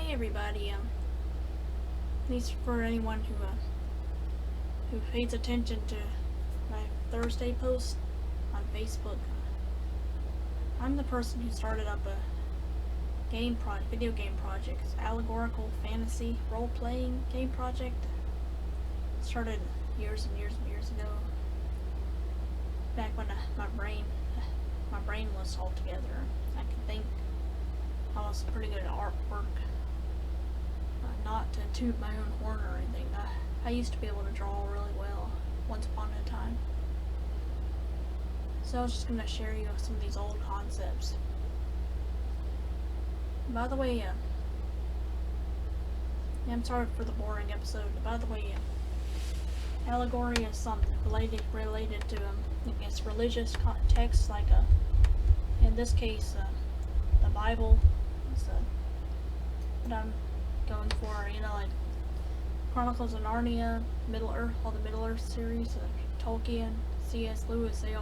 Hey everybody, at least for anyone who pays attention to my Thursday post on Facebook, I'm the person who started up a video game project. It's allegorical fantasy role-playing game project. It started years and years and years ago, back when my brain was all together. I could think. I was pretty good at artwork. Not to toot my own horn or anything. I used to be able to draw really well once upon a time. So I was just going to share you some of these old concepts. By the way, I'm sorry for the boring episode. By the way, allegory is something related to I guess religious texts, like in this case the Bible is what I'm going for, like Chronicles of Narnia, Middle Earth, all the Middle Earth series, Tolkien, C.S. Lewis, they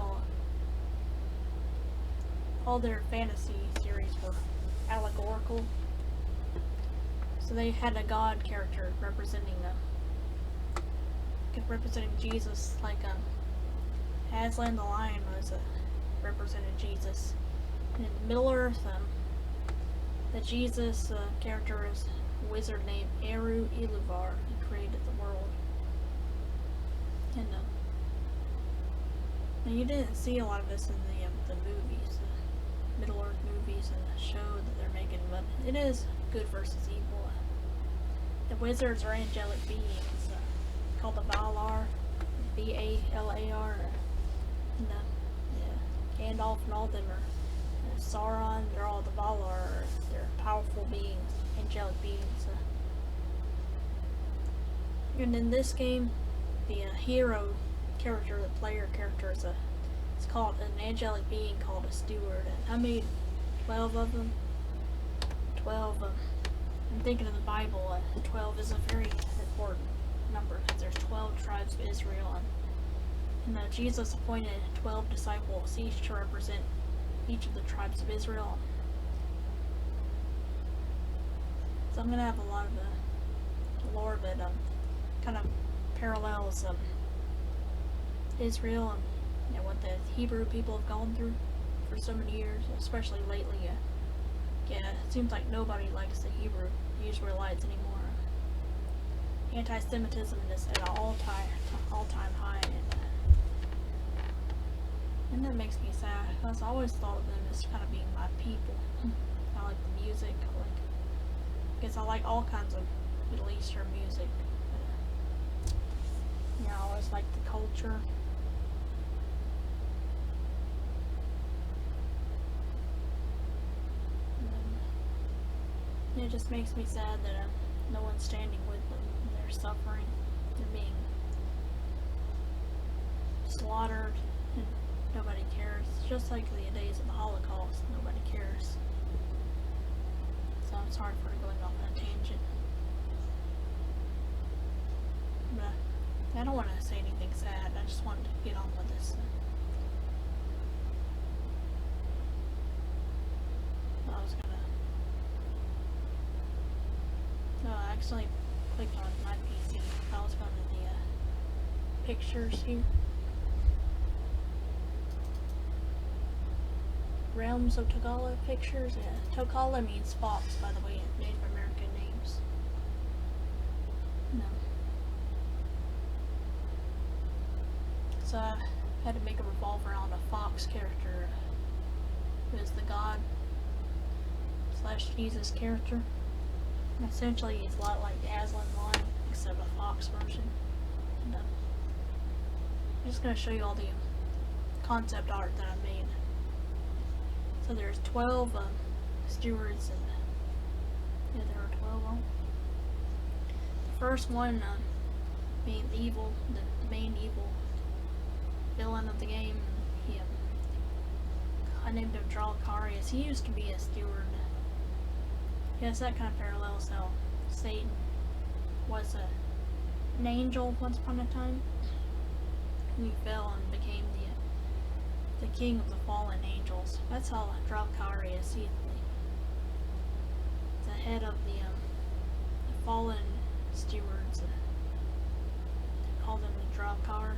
all their fantasy series were allegorical. So they had a god character representing Jesus, like Aslan the lion represented Jesus. And in Middle Earth, the Jesus character is a wizard named Eru Iluvar, who created the world. And now you didn't see a lot of this in the movies, the Middle Earth movies, and the show that they're making, but it is good versus evil. The wizards are angelic beings called the Valar, Valar, and Gandalf and all of them are Sauron. They're all the Valar. They're powerful beings, angelic beings. And in this game, the hero character, the player character, it's called an angelic being called a steward. And I made 12 of them. 12. I'm thinking of the Bible. 12 is a very important number because there's 12 tribes of Israel, and Jesus appointed 12 disciples, each to represent each of the tribes of Israel. So I'm gonna have a lot of the lore that kind of parallels Israel and what the Hebrew people have gone through for so many years, especially lately. It seems like nobody likes the Hebrew Israelites anymore. Anti-Semitism is at an all-time high, and that makes me sad, because I always thought of them as kind of being my people. I like the music, I like all kinds of Middle Eastern music. I always like the culture. And it just makes me sad that no one's standing with them. They're suffering. They're being slaughtered, and nobody cares. Just like the days of the Holocaust, nobody cares. So I'm sorry for going off on a tangent. But I don't want to say anything sad. I just wanted to get on with this. I was gonna. No, I actually clicked on my PC. I was going to the pictures here. Realms of Tokala pictures. Yeah, Tokala means fox, by the way, in Native American names. No. So I had to make a revolve around a fox character who is the God / Jesus character. And essentially, he's a lot like Aslan Lion, except a fox version. And I'm just going to show you all the concept art that I made. So there's 12 stewards, and there are 12 of them. The first one being the main evil villain of the game. I named him Dralkarius. He used to be a steward. Yes, that kind of parallels how Satan was an angel once upon a time. He fell and became the king of the fallen angels. That's how Dralkarius, he's the head of fallen stewards. They call them the Tokala.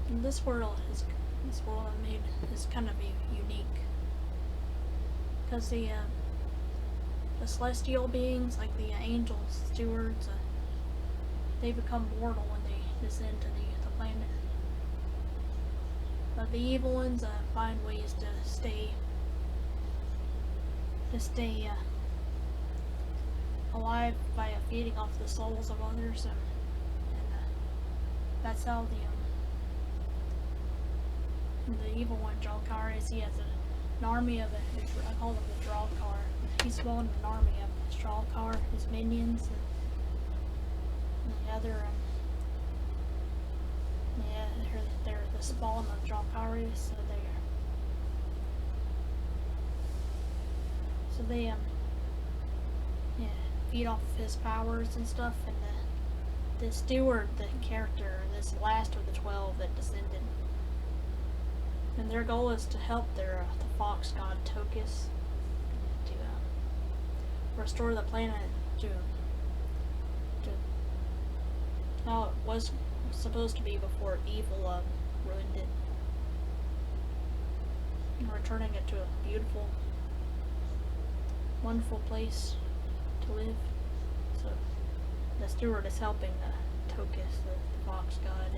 And this world I made is kind of unique because the celestial beings, like the angels, stewards, they become mortal when they descend to the planet. But the evil ones find ways to stay alive by feeding off the souls of others, and that's how the evil one, Tokala, he has an army of I call them the Tokala. He's spawned an army of Tokala, his minions, and the other, they're the spawn of Tokala, so they feed off of his powers and stuff, and the steward, the character, this last of the 12 that descended. And their goal is to help the fox god Tokus to restore the planet to how it was supposed to be before evil ruined it, and returning it to a beautiful, wonderful place to live. So the steward is helping Tokus, the fox god,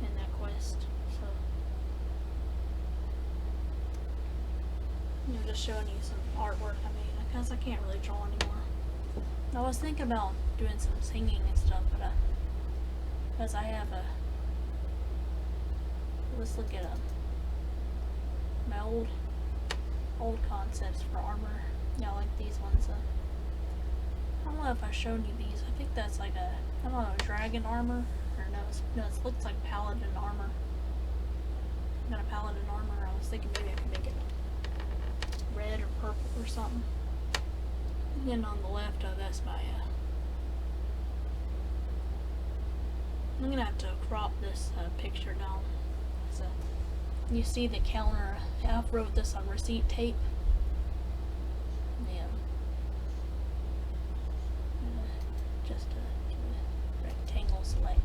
in that quest. So, just showing you some artwork I made, because I can't really draw anymore. I was thinking about doing some singing and stuff, but because I have let's look at my old concepts for armor. Like these ones. I don't know if I've shown you these. I think that's like I don't know, dragon armor, or no, it looks like paladin armor. I got a paladin armor. I was thinking maybe I could make it red or purple or something. And then on the left, that's my. I'm gonna have to crop this picture down. So you see the counter. I wrote this on receipt tape. Just a rectangle select.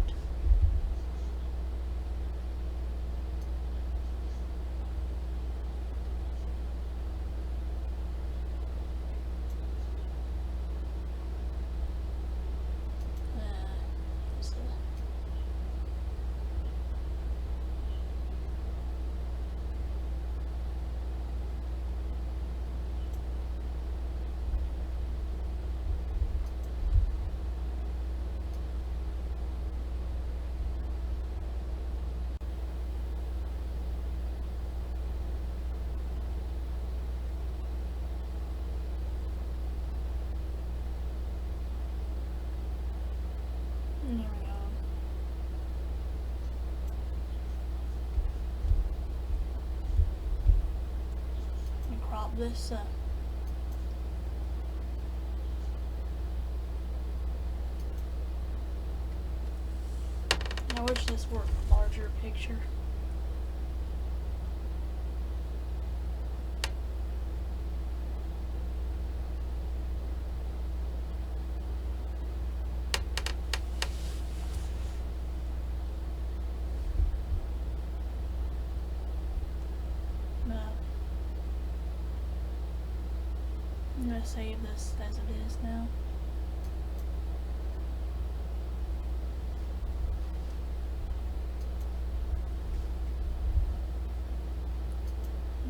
There we go. And crop this up. I wish this were a larger picture. I'm gonna save this as it is now.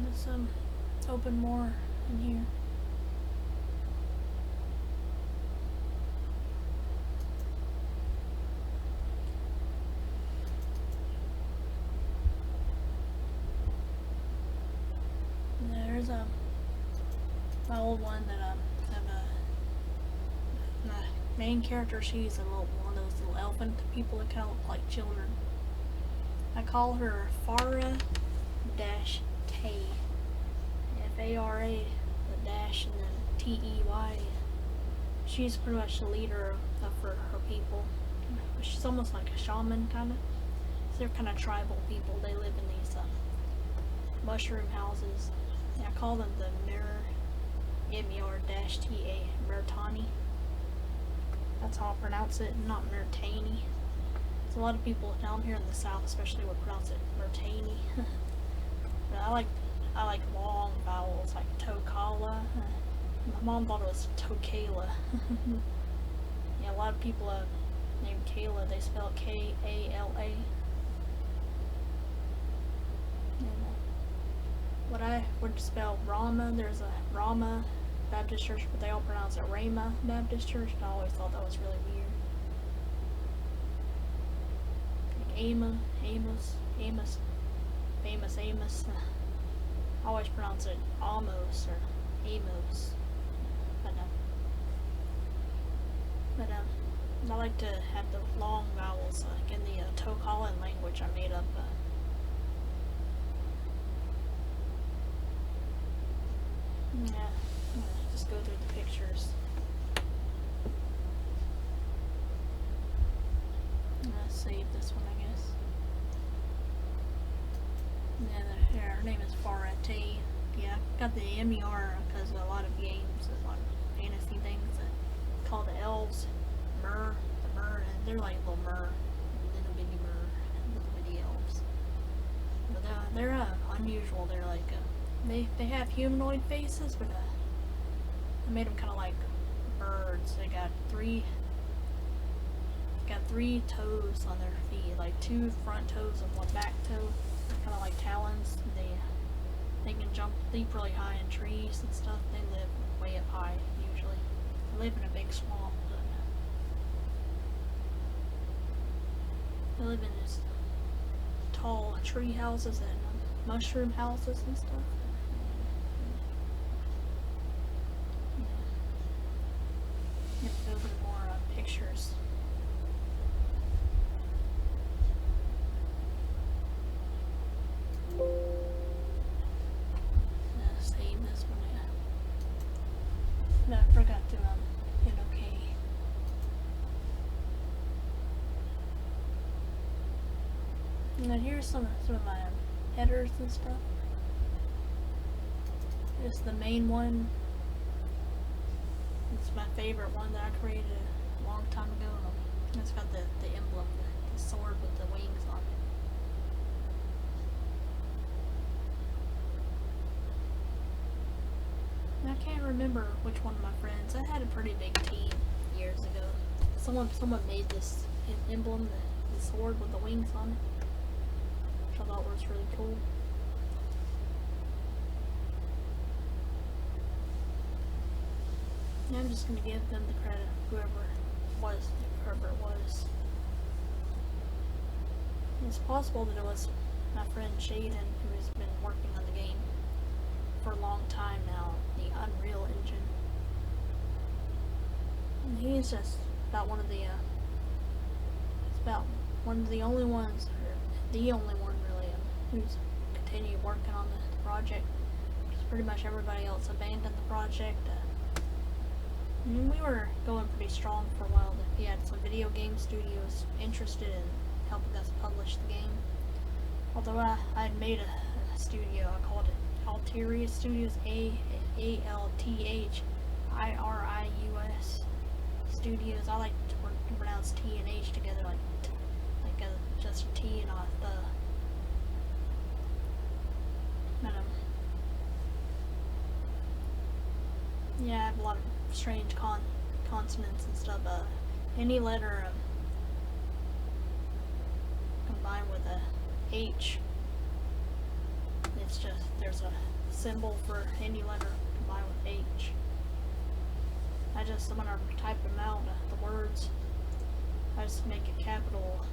Let's open more in here. There's my old one that have my main character. She's one of those little elephant people that kind of look like children. I call her Farah Dash Tay. Fara, the dash, and then Tey. She's pretty much the leader of her people. She's almost like a shaman, kind of. So they're kind of tribal people. They live in these mushroom houses. I call them the MER-TA, Murtani. That's how I pronounce it, not Murtani. So a lot of people down here in the south especially would pronounce it Murtani. But I like long vowels like Tokala. My mom thought it was Tokala. Yeah, a lot of people named Kayla, they spell it K-A-L-A. What I would spell Rama, there's a Rama Baptist Church, but they all pronounce it Rama Baptist Church, and I always thought that was really weird. Like Amos, famous Amos. I always pronounce it Amos or Amos. But I like to have the long vowels, like in the Tokalan language I made up. Yeah, I'm gonna just go through the pictures. I'm gonna save this one, I guess. Yeah, her name is Farate. Yeah, I got the MER because a lot of games, a lot of fantasy things that call the elves the mer, and they're like little bitty elves. But they're unusual. They're like they have humanoid faces, but I made them kind of like birds. They got three toes on their feet, like 2 front toes and 1 back toe. They're kind of like talons. They can jump, leap really high in trees and stuff. They live way up high usually. They live in a big swamp. They live in these tall tree houses and mushroom houses and stuff. Yeah, go over more pictures. Save this one. No, I forgot to hit OK. And then here's some of my headers and stuff. It's the main one. It's my favorite one that I created a long time ago. It's got the emblem, the sword with the wings on it. And I can't remember which one of my friends. I had a pretty big team years ago. Someone made this emblem, the sword with the wings on it, which I thought was really cool. And I'm just gonna give them the credit, whoever it was. It's possible that it was my friend Shaden who has been working on the game for a long time now, the Unreal Engine. And he's just about one of the only ones, or the only one really, who's continued working on the project. Because pretty much everybody else abandoned the project. And we were going pretty strong for a while. He had some video game studios interested in helping us publish the game. Although I had made a studio, I called it Altiria Studios, A-L-T-H-I-R-I-U-S Studios. I like to pronounce T and H together, like just a T and not the. But, yeah, I have a lot of strange consonants and stuff. Any letter combined with a H, it's just, there's a symbol for any letter combined with H. When I type them out, the words, I just make a capital,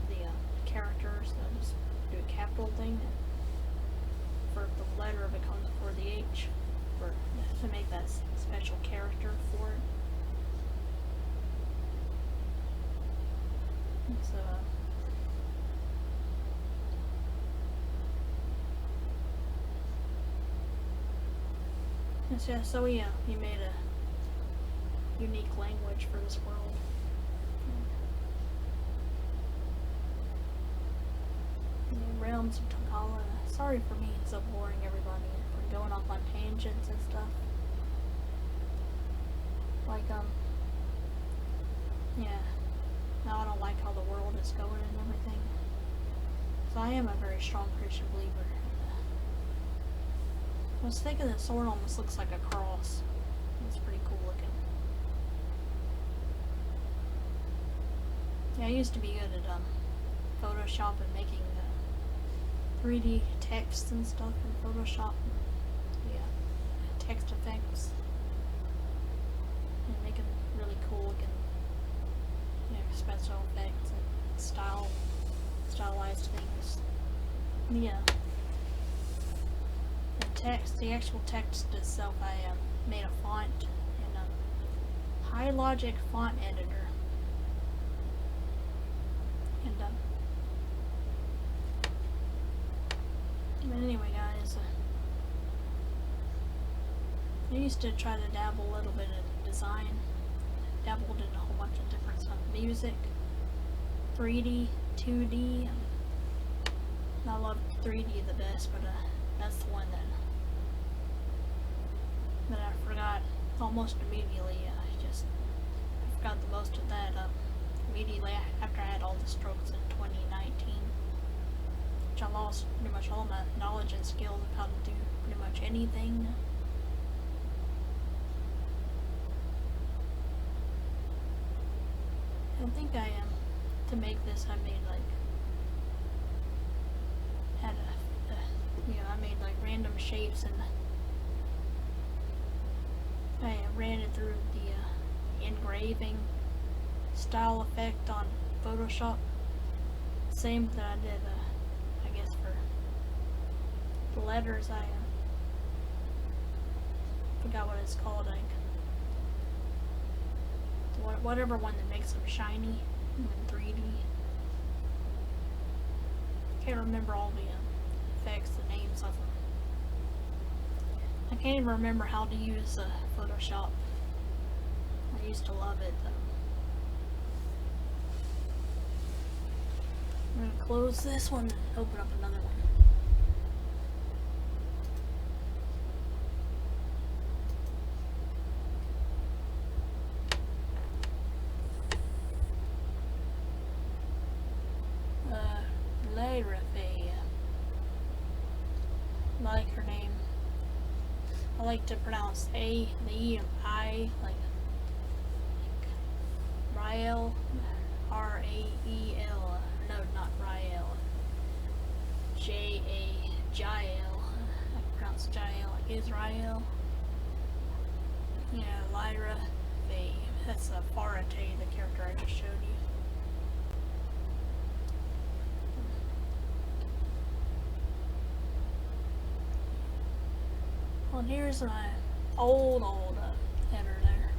the characters, I just do a capital thing, and for the letter if it comes before the H, to make that special character for it. So he made a unique language for this world. The realms of Tokala, Sorry for being so boring, everybody, for going off on tangents and stuff. Like, yeah. Now I don't like how the world is going and everything. So I am a very strong Christian believer. I was thinking the sword almost looks like a cross. It's pretty cool looking. Yeah, I used to be good at Photoshop and making 3D text and stuff in Photoshop. Yeah, text effects. And making really cool looking, special effects and stylized things. Yeah. The actual text itself, I made a font in a High Logic font editor. And anyway, guys, I used to try to dabble a little bit in design. Dabbled in a whole bunch of different stuff. Music, 3D, 2D. I love 3D the best, but that's the one that I forgot almost immediately. I forgot the most of that immediately after I had all the strokes in 2019. Which I lost pretty much all my knowledge and skills of how to do pretty much anything. I think to make this, I made I made random shapes, and I ran it through the engraving style effect on Photoshop. Same that I did, I guess, for the letters. I forgot what it's called, whatever one that makes them shiny in 3D. Can't remember all the effects, the names of them. I can't even remember how to use Photoshop. I used to love it though. I'm gonna close this one and open up another one. I like her name. I like to pronounce the E and I, like Rael, R-A-E-L. No, not Rael. Jael. I pronounce Jael like Israel. Yeah, Lyra Faye. That's Farate, the character I just showed you. Well, here's my old header there.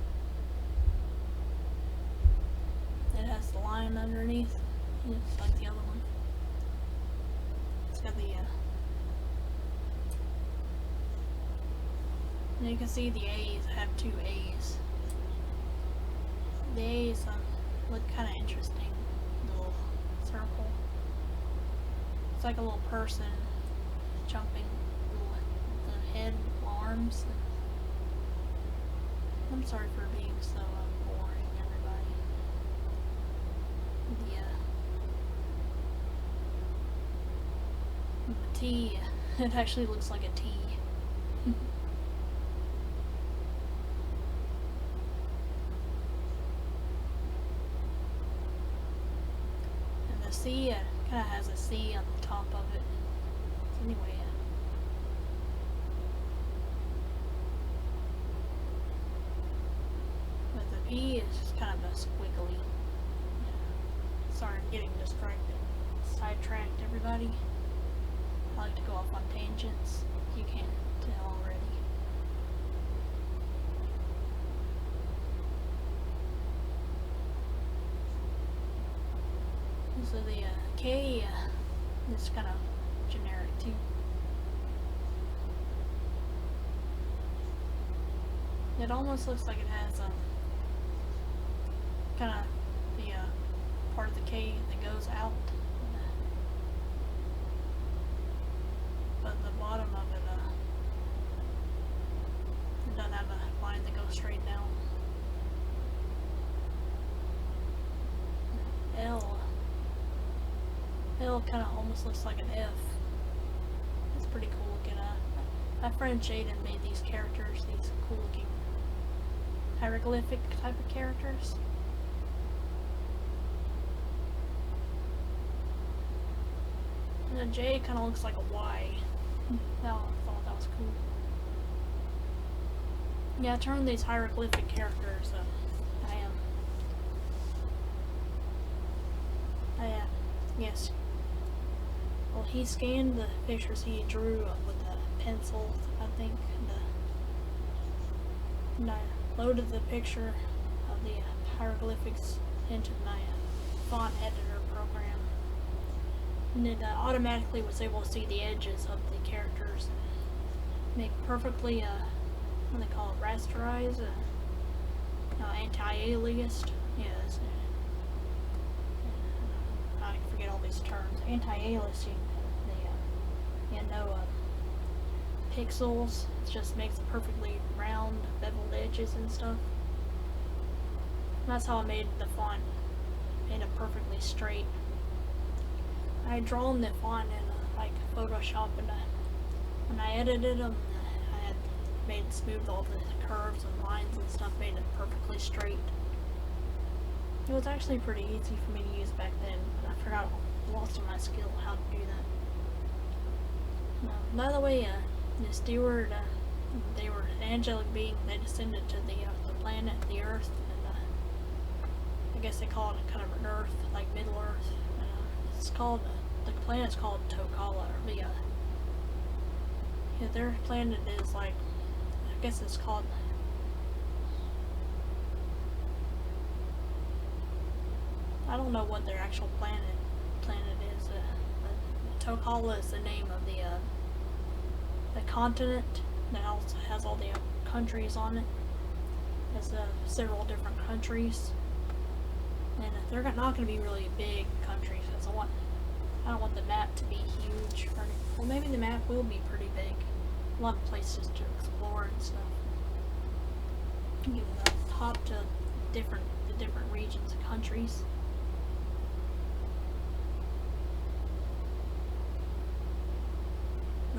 It has the line underneath, just like the other one. It's got the, and you can see the A's. I have two A's. The A's look kind of interesting. Little circle. It's like a little person jumping. The head, arms. I'm sorry for being so boring, everybody. The T, it actually looks like a T. And the C kind of has a C on the top of it. So anyway, E is just kind of a squiggly. Sorry, I'm getting distracted. Sidetracked, everybody. I like to go off on tangents. You can't tell already. So the K is kind of generic too. It almost looks like it has kind of the part of the K that goes out. L kind of almost looks like an F. It's pretty cool looking. My friend Jaden made these characters, these cool looking hieroglyphic type of characters. And the J kind of looks like a Y. I thought that was cool. Yeah, I turned these hieroglyphic characters. Yes. Well, he scanned the pictures he drew with a pencil, I think, and I loaded the picture of the hieroglyphics into my font editor program, and it automatically was able to see the edges of the characters and make perfectly, what do they call it, rasterized, anti-aliased, yes. I forget all these terms. Anti-aliasing, pixels. It just makes it perfectly round, beveled edges and stuff. And that's how I made the font. Made it perfectly straight. I had drawn the font in like Photoshop, and when I edited them, I had made it smooth all the curves and lines and stuff. Made it perfectly straight. It was actually pretty easy for me to use back then, but I forgot lots of my skill how to do that. By the way, the steward, they were an angelic being. They descended to the planet, the Earth, and I guess they call it kind of an Earth, like Middle Earth. It's called the planet's called Tokala, or their planet is like, I guess it's called. I don't know what their actual planet is. Tokala is the name of the continent that also has all the countries on it. There's several different countries, and they're not going to be really big countries because I don't want the map to be huge. Well, maybe the map will be pretty big. A lot of places to explore and stuff. You can hop to the different regions and countries.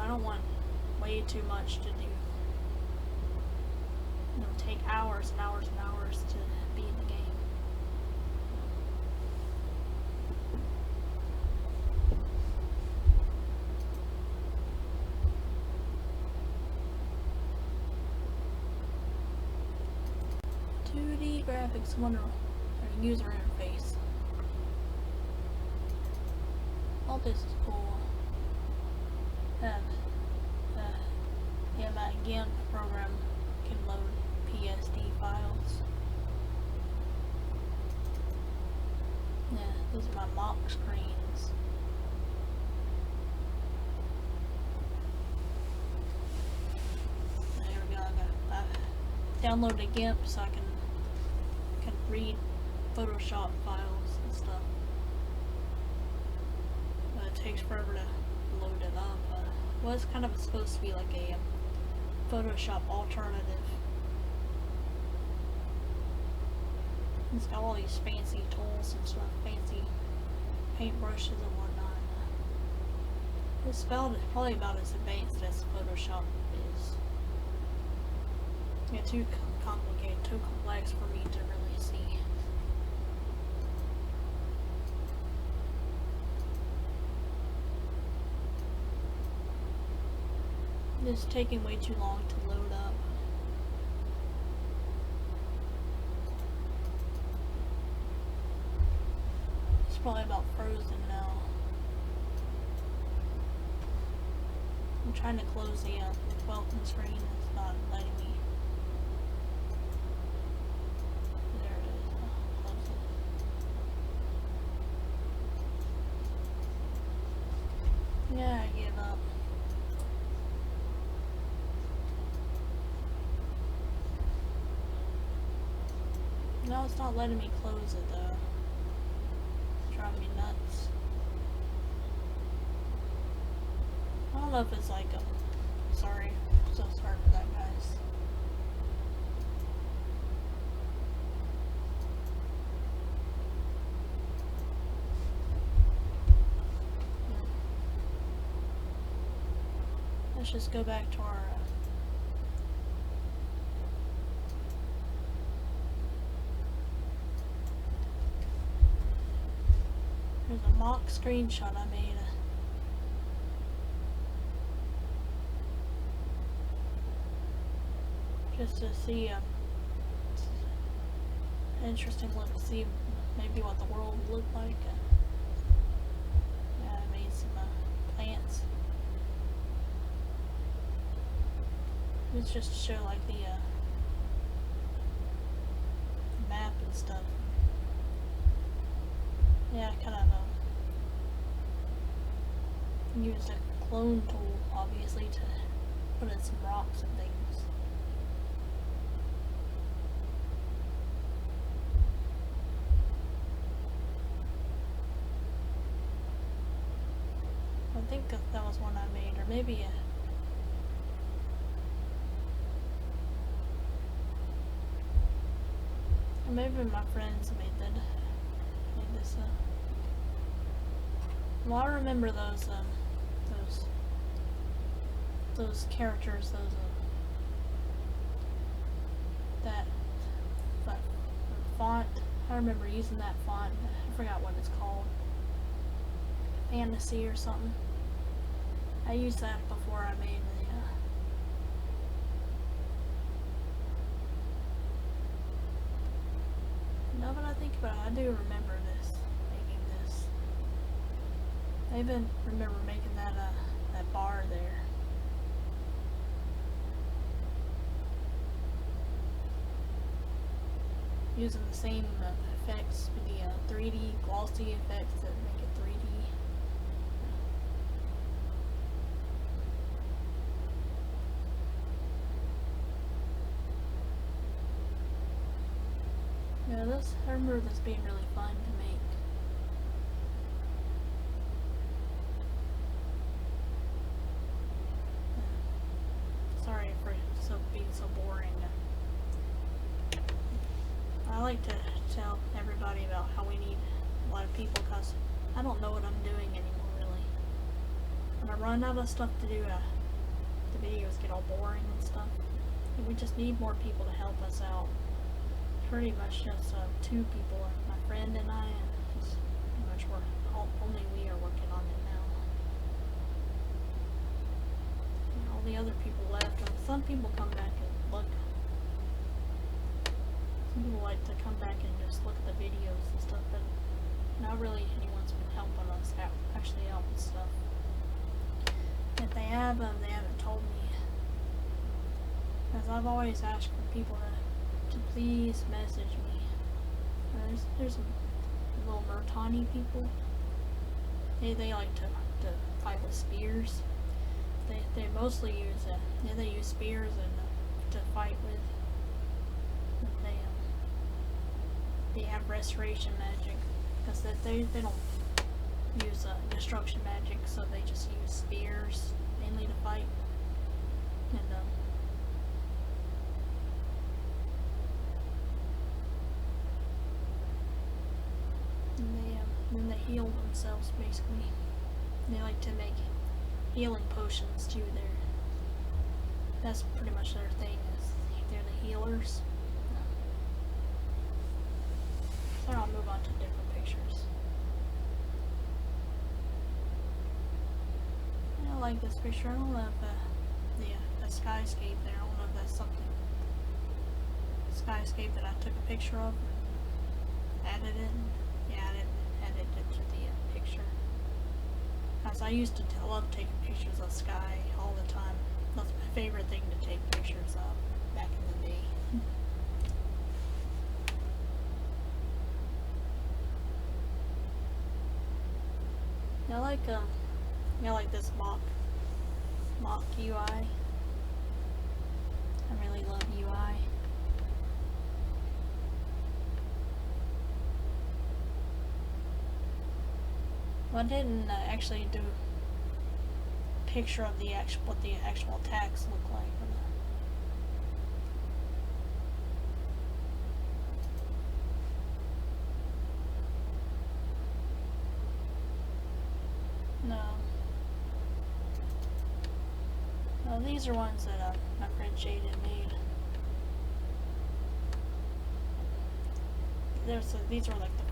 I don't want way too much to do. Take hours and hours and hours to beat the game. Graphics user interface. All this is cool. Yeah, my GIMP program can load PSD files. Yeah, these are my mock screens. There we go. I downloaded GIMP so I can read Photoshop files and stuff. But it takes forever to load it up. Well, it's kind of supposed to be like a Photoshop alternative. It's got all these fancy tools and stuff, fancy paintbrushes and whatnot. It's probably about as advanced as Photoshop is. Yeah, too complicated, too complex for me to really see. It's taking way too long to load up. It's probably about frozen now. I'm trying to close the welcome screen. It's not letting me. There it is. I'll close it. Yeah, I give up. No, it's not letting me close it though. It's driving me nuts. I don't know if it's like sorry. I'm so sorry for that, guys. let's just go back to our there's a mock screenshot I made. Just to see an interesting look to see maybe what the world would look like. Yeah, I made some plants. It's just to show like the map and stuff. Yeah, I kind of used a clone tool, obviously, to put in some rocks and things. I think that was one I made, or maybe maybe my friends made this. Well, I remember those characters, that font. I remember using that font. I forgot what it's called. Fantasy or something. I used that before I made the now that I think about it, I do remember making this. I even remember making that bar there. Using the same effects with the 3D glossy effects that make it 3D. Yeah, I remember this being really fun to make. Sorry for being so boring. I like to tell everybody about how we need a lot of people, because I don't know what I'm doing anymore, really. When I run out of stuff to do, the videos get all boring and stuff. And we just need more people to help us out. Pretty much just 2 people, my friend and I, and just pretty much only we are working on it now. And all the other people left, and some people come back and look. Some people like to come back and just look at the videos and stuff, but not really anyone's been helping us actually out with stuff. If they have them, they haven't told me. Because I've always asked for people to please message me. There's some little Murtani people. They like to fight with spears. They mostly use they use spears and to fight with. They have restoration magic, because they don't use destruction magic, so they just use spears mainly to fight. And then they heal themselves, basically. They like to make healing potions too. That's pretty much their thing, is they're the healers. So I'll move on to different pictures. I like this picture. I don't know if the skyscape there. I don't know if that's something skyscape that I took a picture of and added it. Yeah, I added it to the picture. As I used to love taking pictures of sky all the time. That's my favorite thing to take pictures of back in the day. I like this mock UI. I really love UI. Well, I didn't actually do a picture of what the actual attacks look like. No. These are ones that my friend Jaden made. These are like the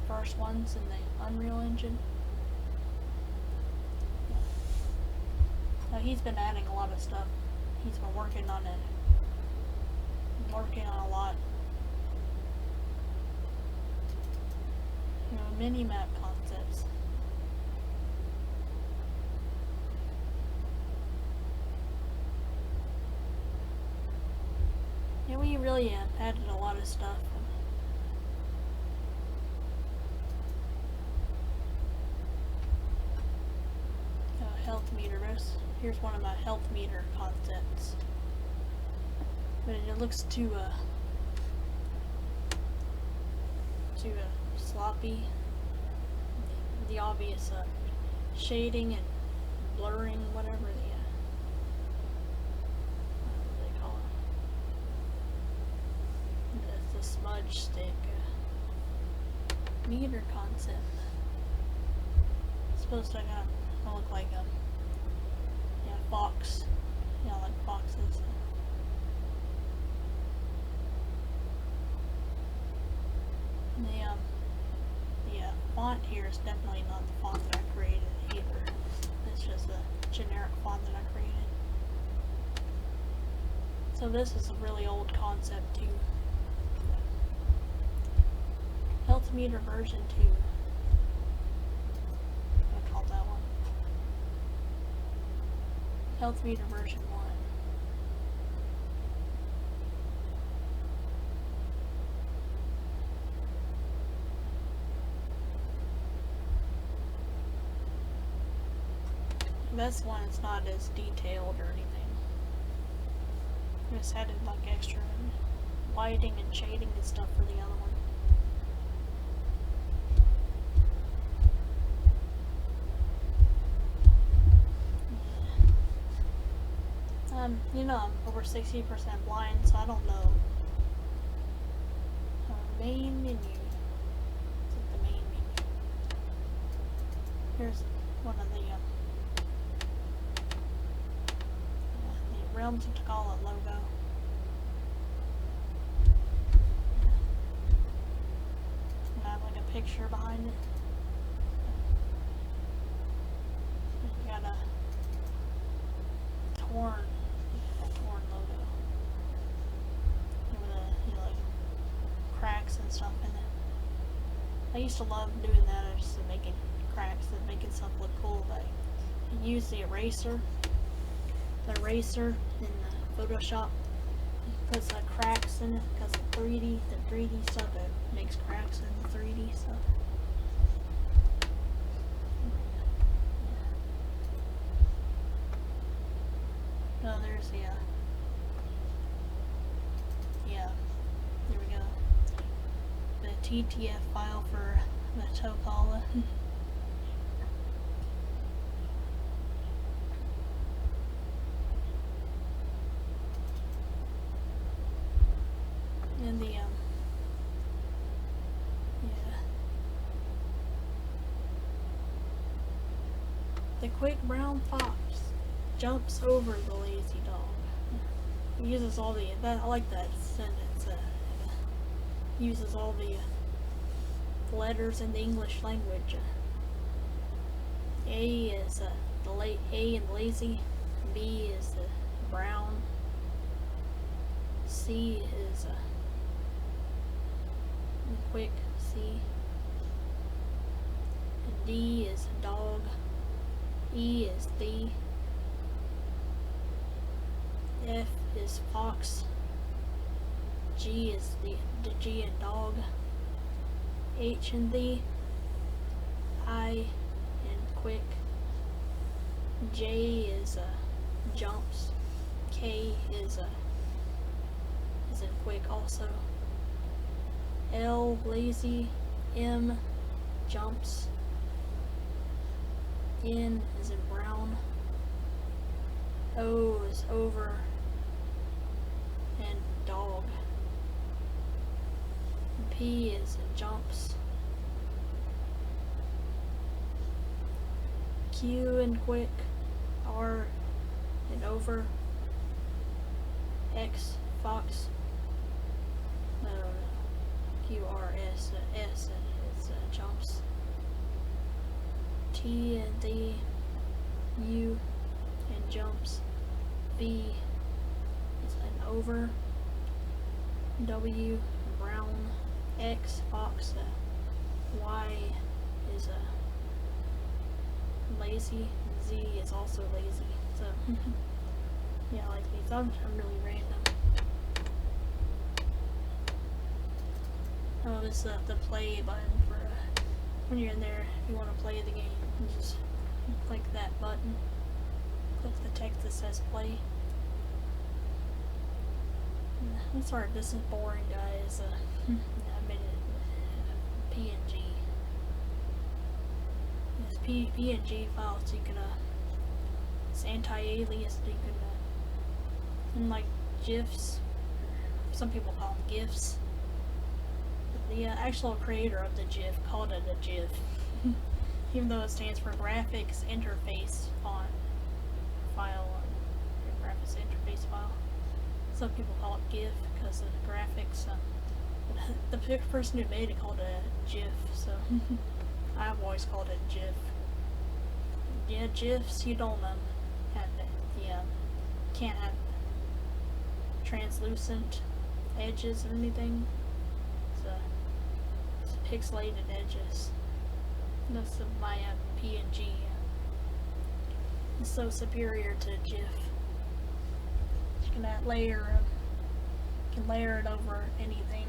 first ones in the Unreal Engine. He's been adding a lot of stuff. He's been working on it. Working on a lot. Mini map concepts. Yeah, we really added a lot of stuff. Health meter. Here's one of my health meter concepts. But it looks too sloppy. The obvious shading and blurring, whatever what do they call it? It's the smudge stick meter concept. It's supposed to kind of look like fox, like foxes. The font here is definitely not the font that I created either. It's just a generic font that I created. So this is a really old concept too. Health meter version 2. I call that one. Health meter version 1. This one is not as detailed or anything. I just added like extra lighting and shading and stuff for the other one. I'm over 60% blind, so I don't know. Main menu. Is it the main menu? Here's one of the Realms of Tokala logo. And I have like a picture behind it. You got a torn logo. With like cracks and stuff in it. I used to love doing that, just making cracks and making stuff look cool. But I use the eraser in Photoshop. It puts cracks in it because the 3D stuff, it makes cracks in the 3D stuff. Oh, there's the there we go. The TTF file for the Tokala. And the the quick brown fox jumps over the lazy dog. It uses all the I like that sentence. It uses all the letters in the English language. A is A in lazy. B is brown. C is quick. C. And D is dog. E is the. F is fox. G is the G and dog. H and the. I and quick. J is jumps. K is in quick also. L lazy. M jumps. N is in brown. O is over. And dog. P is jumps. Q and quick. R and over. X, fox. No, QRS, S, it's jumps. T and D, U, and jumps. V is an over. W, brown. X, fox. Y is lazy. Z is also lazy. So yeah, I like these. I'm really random. Oh, this is the play button for when you're in there. If you want to play the game, you just click that button. Click the text that says play. I'm sorry if this is boring, guys. I made it PNG. It's PNG file, so you can it's anti-alias. So you can and like GIFs. Some people call them GIFs. The actual creator of the GIF called it a GIF, even though it stands for Graphics Interface File, or Graphics Interface File. Some people call it GIF because of the graphics. The person who made it called it a GIF, so I've always called it GIF. Yeah, GIFs, you don't have can't have translucent edges or anything. It's pixelated edges. That's my PNG. It's so superior to GIF. You can layer it over anything.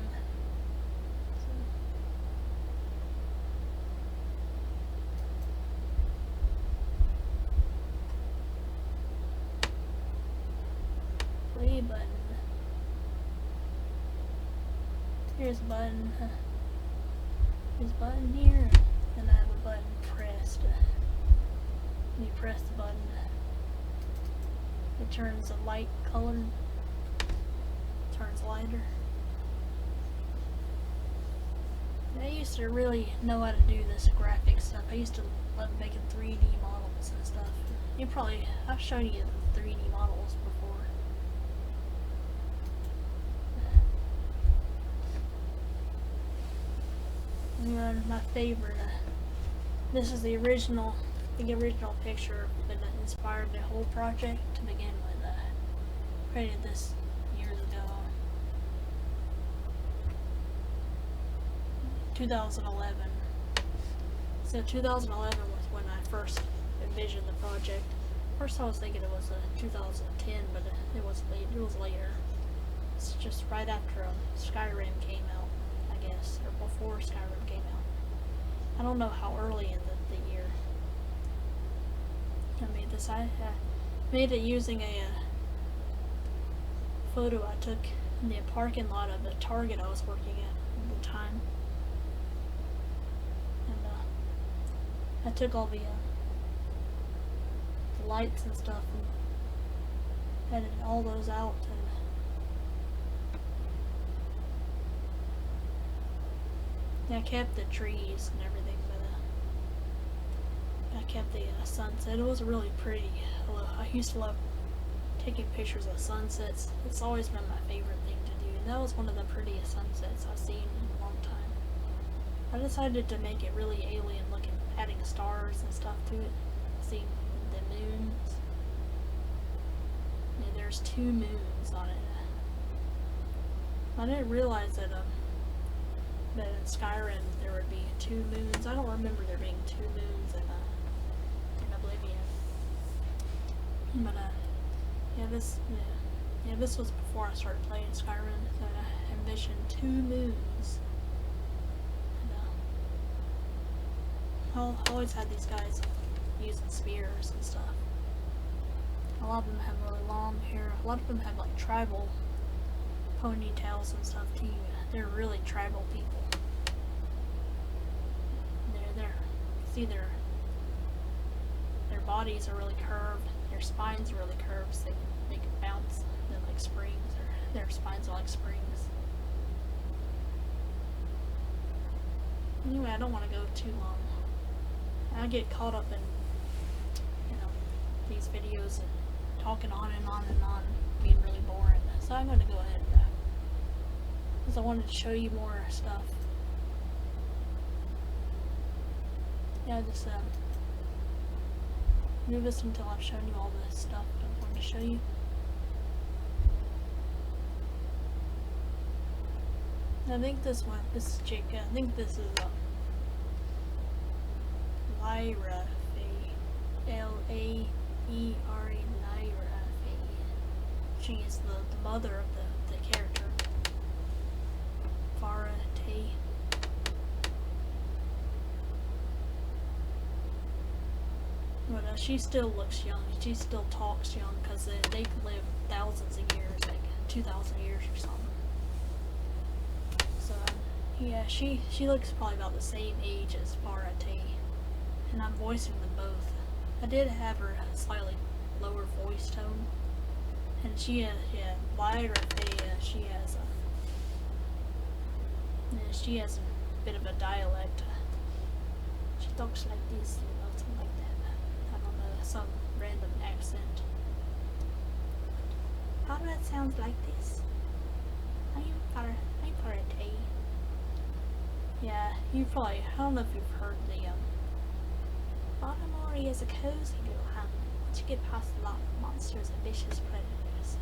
Play button. Here's a button. There's a button here, and I have a button pressed. When you press the button, it turns a light color, turns lighter. And I used to really know how to do this graphic stuff. I used to love making 3D models and stuff. I've shown you the 3D models before. And my favorite, this is the original picture that inspired the whole project to begin with. Created this years ago. 2011. So 2011 was when I first envisioned the project. First I was thinking it was 2010, but it was late. It was later. It's just right after Skyrim came out, I guess, or before Skyrim came out. I don't know how early in the year I made this. I made it using a photo I took in the parking lot of the Target I was working at the time. And I took all the lights and stuff and edited all those out. And I kept the trees and everything, but I kept the sunset. It was really pretty. I used to love taking pictures of sunsets. It's always been my favorite thing to do, and that was one of the prettiest sunsets I've seen in a long time. I decided to make it really alien looking, adding stars and stuff to it. See the moons. Yeah, there's 2 moons on it. I didn't realize that in Skyrim there would be 2 moons. I don't remember there being 2 moons in Oblivion. But this was before I started playing Skyrim. So I envisioned 2 moons. And I always had these guys using spears and stuff. A lot of them have really long hair. A lot of them have like tribal ponytails and stuff too. They're really tribal people. See their bodies are really curved. Their spines are really curved, so they can bounce. They're like springs, or their spines are like springs. Anyway, I don't want to go too long. I get caught up in these videos and talking on and on and on, being really boring. So I'm going to go ahead because I wanted to show you more stuff. Yeah, just move this until I've shown you all the stuff I wanted to show you. I think this chick, I think this is Lyra Faye, L-A-E-R-A, Lyra Faye. She is the mother of the character, Farah Tay. But she still looks young. She still talks young because they can live thousands of years, like 2,000 years or something. So yeah, she looks probably about the same age as Farah Tay, and I'm voicing them both. I did have her a slightly lower voice tone, and she Lyra Faye, she has a bit of a dialect. She talks like this, something like that. I don't know, some random accent. How do that sound like this? I'm Farah Tay. Yeah, you probably, I don't know if you've heard the, Baltimore is a cozy little home. Once you get past a lot of monsters and vicious predators.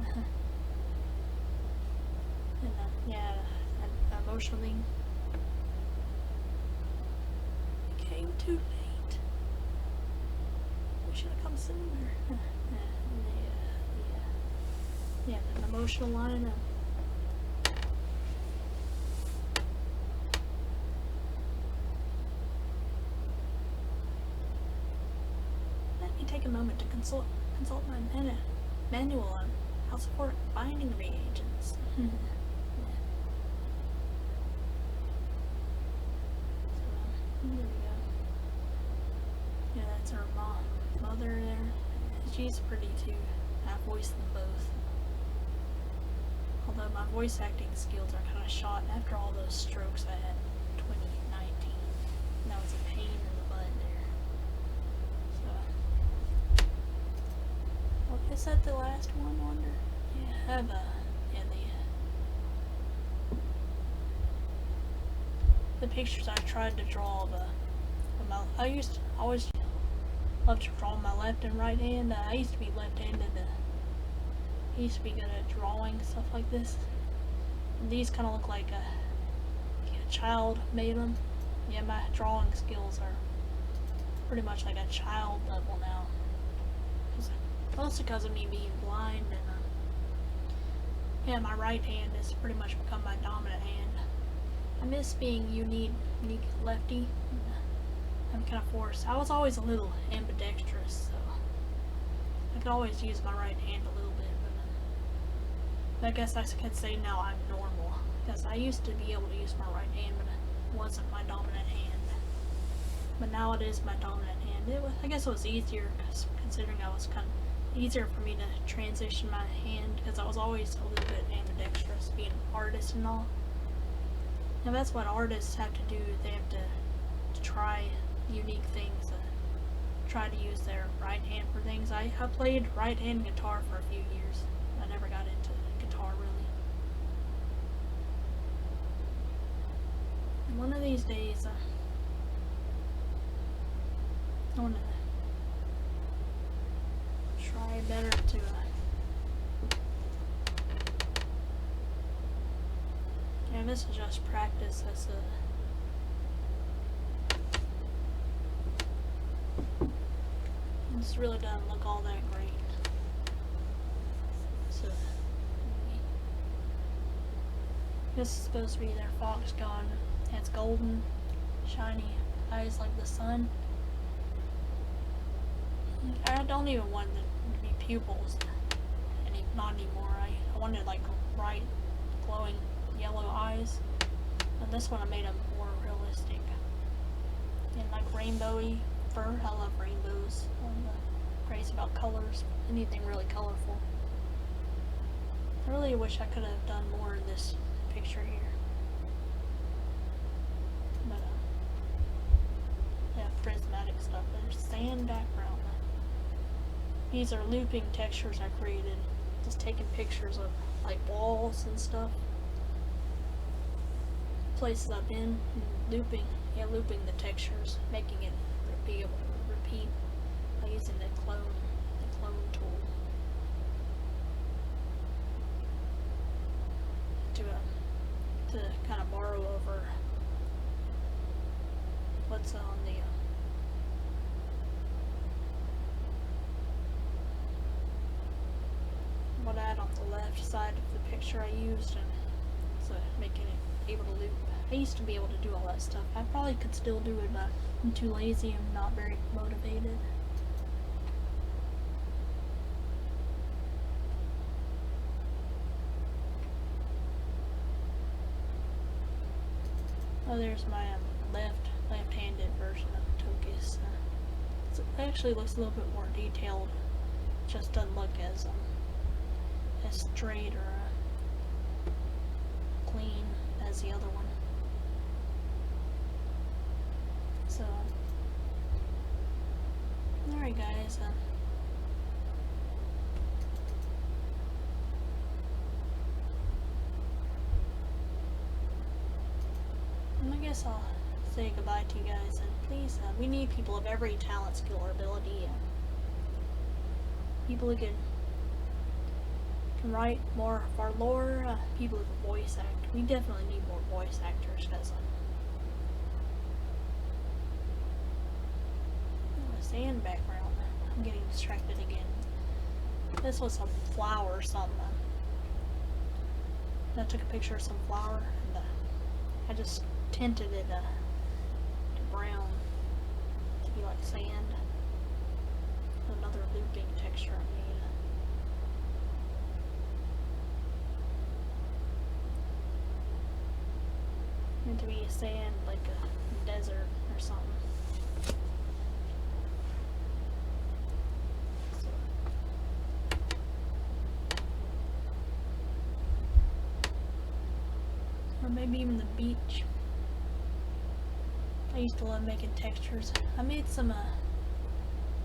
And, yeah, emotionally. It came too late. We should have come sooner. Yeah, an emotional line. Take a moment to consult my manual on how to support binding reagents. So, there we go. Yeah, that's our mother there. She's pretty too. I voiced them both. Although my voice acting skills are kind of shot after all those strokes I had in 2019. That was a pain in the butt there. Is that the last one, wonder? Yeah, I have the pictures I tried to draw of I always loved to draw my left and right hand. I used to be left-handed. I used to be good at drawing stuff like this. And these kind of look like a child made them. Yeah, my drawing skills are pretty much like a child level now. Mostly because of me being blind, and yeah, my right hand has pretty much become my dominant hand. I miss being unique lefty. I'm kind of forced. I was always a little ambidextrous, so I could always use my right hand a little bit, but I guess I could say now I'm normal, because I used to be able to use my right hand, but it wasn't my dominant hand. But now it is my dominant hand. I guess it was easier, considering I was kind of easier for me to transition my hand, because I was always a little bit ambidextrous, being an artist and all. Now that's what artists have to do. They have to try unique things, try to use their right hand for things. I played right hand guitar for a few years. I never got into guitar really. And one of these days I want to try better to yeah, this is just practice. This really doesn't look all that great. So this is supposed to be their fox gun. It's golden, shiny eyes like the sun. I don't even want them to be pupils, not anymore. I wanted like bright, glowing yellow eyes, and this one I made them more realistic and like rainbowy fur. I love rainbows. I'm crazy about colors, anything really colorful. I really wish I could have done more in this picture here, but yeah, prismatic stuff. There's sand background. These are looping textures I created. Just taking pictures of like walls and stuff. Places I've been and looping the textures, making it be able to repeat by using the clone tool to kind of borrow over what's on the what I had on the left side of the picture I used, and so making it able to loop. I used to be able to do all that stuff. I probably could still do it, but I'm too lazy and not very motivated. Oh, there's my left-handed version of Tokus. So it actually looks a little bit more detailed. It just doesn't look as straight or clean as the other one. So, alright guys, and I guess I'll say goodbye to you guys, and please, we need people of every talent, skill, or ability, people who can write more of our lore, people who can voice act. We definitely need more voice actors, because sand background. I'm getting distracted again. This was some flower or something. I took a picture of some flower and I just tinted it to brown to be like sand. Another looping texture I made. Meant to be sand, like a desert or something. Or maybe even the beach. I used to love making textures. I made some,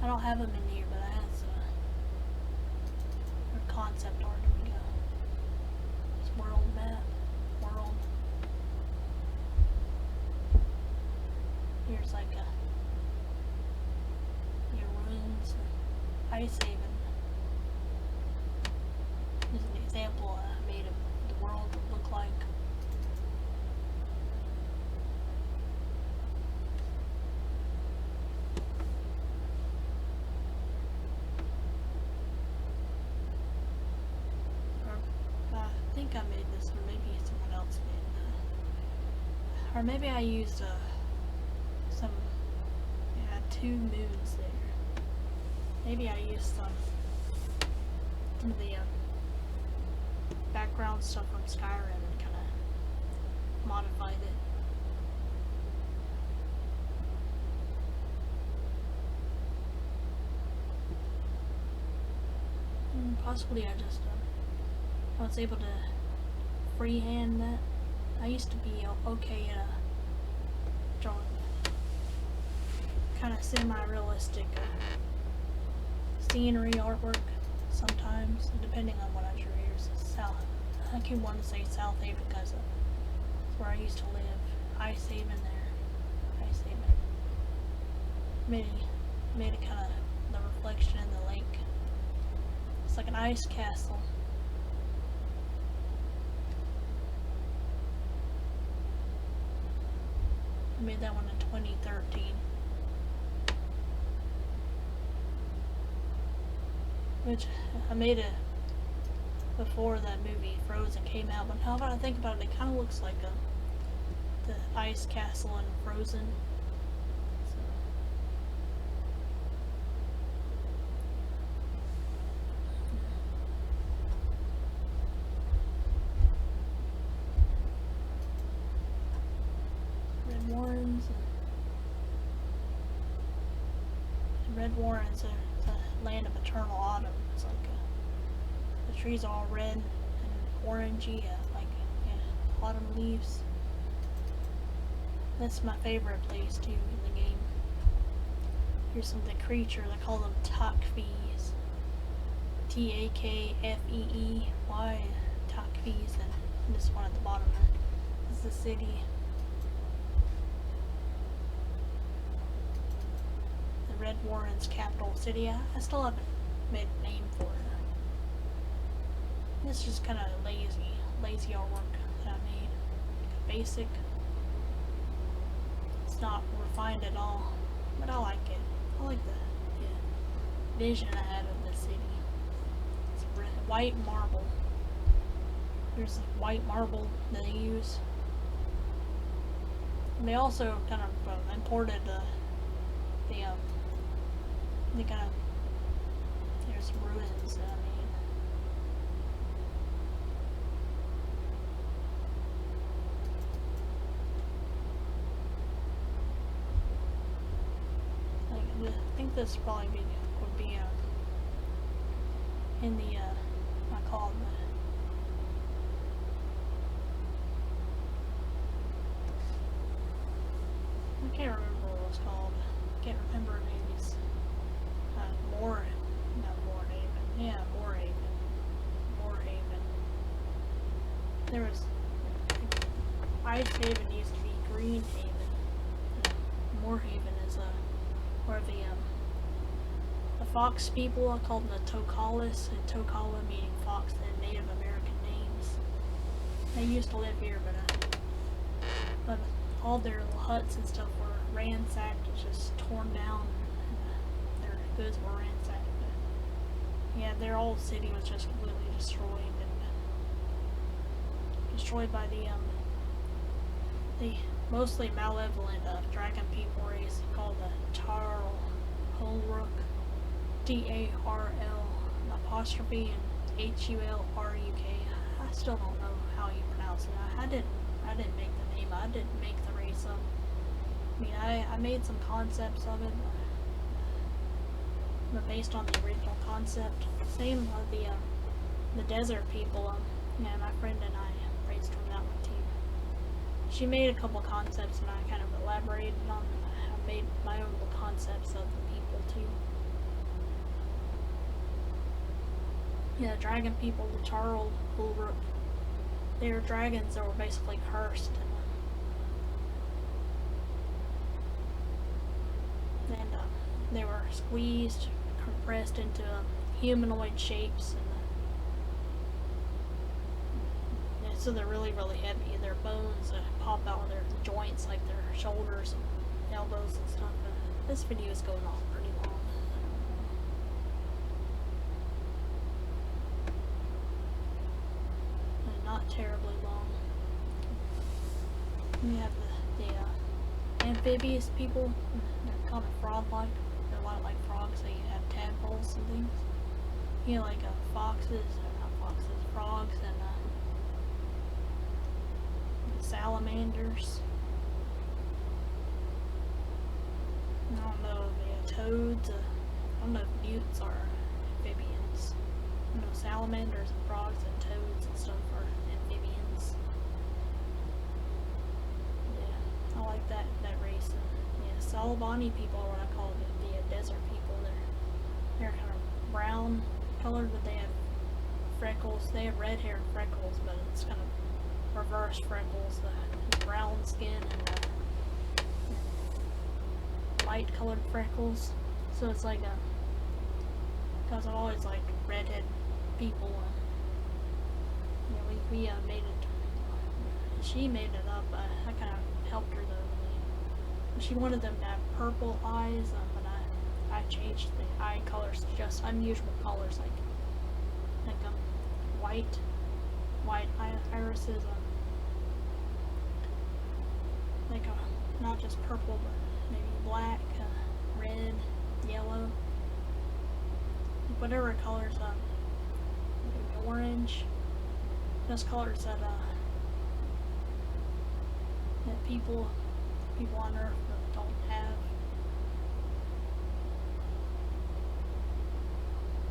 I don't have them in here, but I had some concept art. Here we go. This world map. World. Here's like your ruins, ice haven. This is an example I made of what the world would look like. I think I made this, or maybe someone else made. Or maybe I used some, yeah, 2 moons there. Maybe I used some of the background stuff from Skyrim and kind of modified it. Possibly I just I was able to freehand that. I used to be okay at drawing kind of semi-realistic scenery artwork sometimes, depending on what I drew. Here's South. I keep wanting to say South Haven because it's where I used to live. Ice Haven there. Ice Haven. Made it kind of the reflection in the lake. It's like an ice castle. I made that one in 2013. Which I made it before that movie Frozen came out, but now that I think about it, it kind of looks like the ice castle in Frozen. Red Warrens are the land of eternal autumn. It's like the trees are all red and orangey, like autumn leaves. That's my favorite place too in the game. Here's some of the creatures. I call them Tokfees. Takfeey, Takfees, and this one at the bottom is the city. The Red Warren's capital city. I still haven't made a name for it. This is just kind of lazy artwork that I made. Basic. It's not refined at all, but I like it. I like the vision I had of the city. It's white marble. There's white marble that they use. And they also kind of imported the kind of, there's ruins that I made. I think this probably would be in the I call it I can't remember what it was called. Can't remember maybe it's Moorhaven. There was Ice Haven used to be Green Haven. Moorhaven is where the fox people, I call them the Tokalas, and Tokala meaning fox, the Native American names. They used to live here, but all their little huts and stuff were ransacked, just torn down, and their goods were ransacked. But yeah, their old city was just completely destroyed, and destroyed by the mostly malevolent dragon people race called the Tarl, Darl apostrophe and Hulruk. I still don't know how you pronounce it. I didn't make the name. I didn't make the race up. I mean, I made some concepts of it, but based on the original concept. Same with the desert people. Yeah, my friend and I brainstormed that one too. She made a couple concepts, and I kind of elaborated on them. I made my own little concepts of the people too. Yeah, dragon people, the Charles Hulruk, they were dragons that were basically cursed, and they were squeezed, compressed into humanoid shapes, and so they're really, really heavy. Their bones pop out of their joints, like their shoulders and elbows and stuff. This video is going on pretty long. Not terribly long. You have the amphibious people. They're kind of frog-like. They're a lot like frogs. They have tadpoles and things. You know, like frogs and salamanders. I don't know, toads. I don't know if newts are amphibians. You know, salamanders and frogs and toads and stuff are amphibians. Yeah, I like that race. Yeah, Salabani people are what I call the desert people. They're kind of brown colored, but they have freckles. They have red hair and freckles, but it's kind of reverse freckles. The brown skin and light colored freckles. So it's like because I've always liked redhead people. We made it. She made it up. I kind of helped her though. She wanted them to have purple eyes, but I changed the eye colors to just unusual colors, like white irises, like not just purple, but maybe black, red, yellow, whatever colors, maybe orange. Those colors that people on Earth don't have.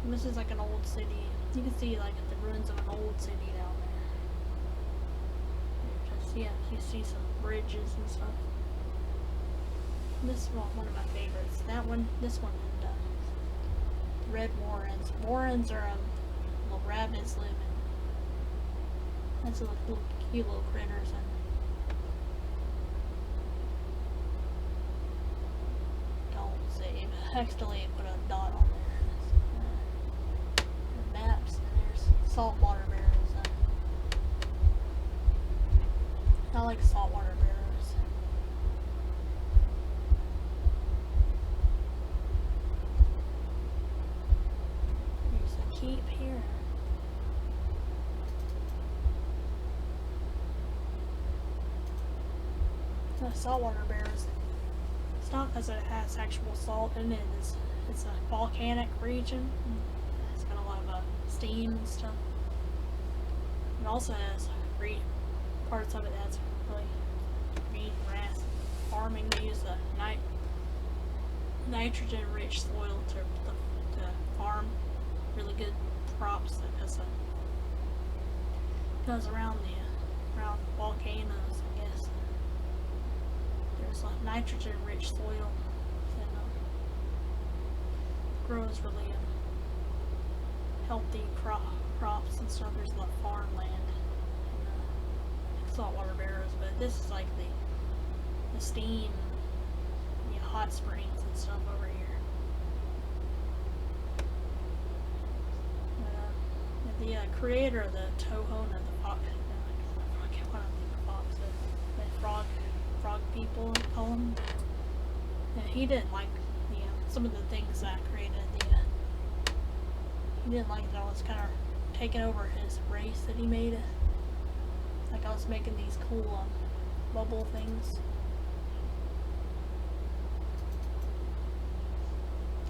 And this is like an old city. You can see like the ruins of an old city down there. Just, yeah, you see some bridges and stuff. And this is one of my favorites. That one, this one, and red warrens. Warrens are little rabbits live in. That's little cute little critters and don't save. Accidentally put a dot on there. There's maps and there's saltwater bears. I like saltwater bears. There's a keep here. The saltwater bears. It's not because it has actual salt in it. It's a volcanic region. It's got a lot of steam and stuff. It also has parts of it that's really green grass. Farming, they use the nitrogen-rich soil to farm really good crops because around volcanoes, I guess, there's a nitrogen-rich soil that grows really healthy crops and stuff. There's a lot of farmland. Saltwater bears, but this is like the steam, hot springs and stuff over here. The creator of the Tohona, the fox, I forget what the fox is, the frog people call them. He didn't like some of the things that I created. He didn't like that I was kind of taking over his race that he made. Like I was making these cool bubble things.